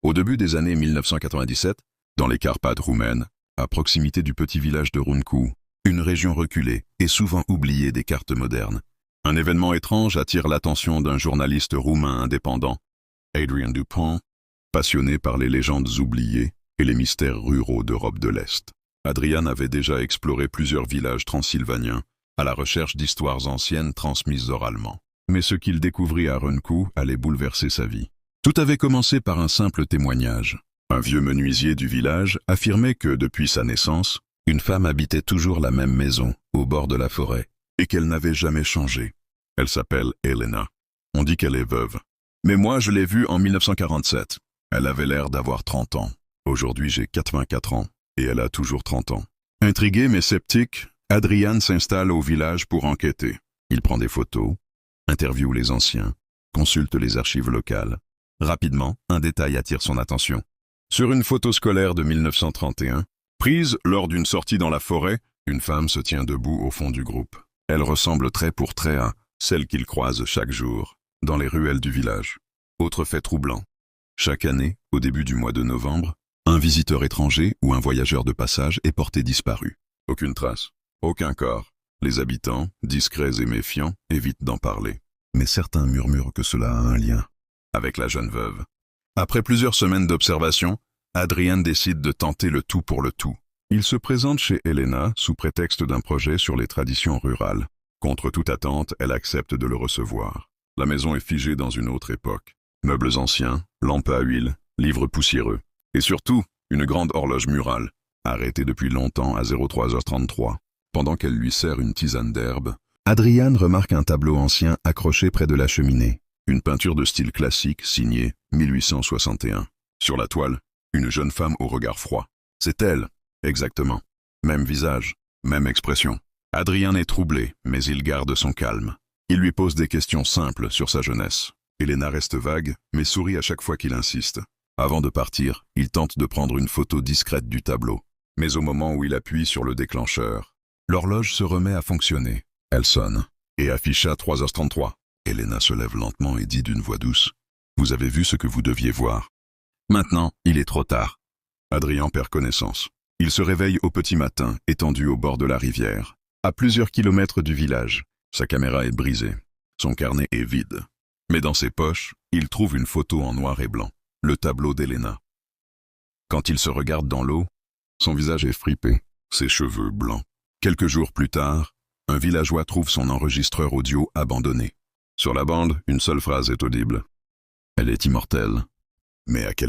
Au début des années 1997, dans les Carpates roumaines, à proximité du petit village de Runcu, une région reculée et souvent oubliée des cartes modernes, un événement étrange attire l'attention d'un journaliste roumain indépendant, Adrian Dupont, passionné par les légendes oubliées et les mystères ruraux d'Europe de l'Est. Adrian avait déjà exploré plusieurs villages transylvaniens à la recherche d'histoires anciennes transmises oralement. Mais ce qu'il découvrit à Runcu allait bouleverser sa vie. Tout avait commencé par un simple témoignage. Un vieux menuisier du village affirmait que, depuis sa naissance, une femme habitait toujours la même maison, au bord de la forêt, et qu'elle n'avait jamais changé. Elle s'appelle Elena. On dit qu'elle est veuve. Mais moi, je l'ai vue en 1947. Elle avait l'air d'avoir 30 ans. Aujourd'hui, j'ai 84 ans, et elle a toujours 30 ans. Intrigué mais sceptique, Adrian s'installe au village pour enquêter. Il prend des photos, interviewe les anciens, consulte les archives locales. Rapidement, un détail attire son attention. Sur une photo scolaire de 1931, prise lors d'une sortie dans la forêt, une femme se tient debout au fond du groupe. Elle ressemble trait pour trait à celle qu'il croise chaque jour, dans les ruelles du village. Autre fait troublant. Chaque année, au début du mois de novembre, un visiteur étranger ou un voyageur de passage est porté disparu. Aucune trace, aucun corps. Les habitants, discrets et méfiants, évitent d'en parler. Mais certains murmurent que cela a un lien avec la jeune veuve. Après plusieurs semaines d'observation, Adrian décide de tenter le tout pour le tout. Il se présente chez Elena sous prétexte d'un projet sur les traditions rurales. Contre toute attente, elle accepte de le recevoir. La maison est figée dans une autre époque. Meubles anciens, lampes à huile, livres poussiéreux. Et surtout, une grande horloge murale, arrêtée depuis longtemps à 03h33. Pendant qu'elle lui sert une tisane d'herbe, Adrian remarque un tableau ancien accroché près de la cheminée. Une peinture de style classique signée 1861. Sur la toile, une jeune femme au regard froid. C'est elle, exactement. Même visage, même expression. Adrian est troublé, mais il garde son calme. Il lui pose des questions simples sur sa jeunesse. Elena reste vague, mais sourit à chaque fois qu'il insiste. Avant de partir, il tente de prendre une photo discrète du tableau. Mais au moment où il appuie sur le déclencheur, l'horloge se remet à fonctionner. Elle sonne et affiche à 3h33. Elena se lève lentement et dit d'une voix douce « Vous avez vu ce que vous deviez voir. Maintenant, il est trop tard. » Adrian perd connaissance. Il se réveille au petit matin, étendu au bord de la rivière, à plusieurs kilomètres du village. Sa caméra est brisée. Son carnet est vide. Mais dans ses poches, il trouve une photo en noir et blanc, le tableau d'Elena. Quand il se regarde dans l'eau, son visage est fripé, ses cheveux blancs. Quelques jours plus tard, un villageois trouve son enregistreur audio abandonné. Sur la bande, une seule phrase est audible. Elle est immortelle. Mais à quel point ?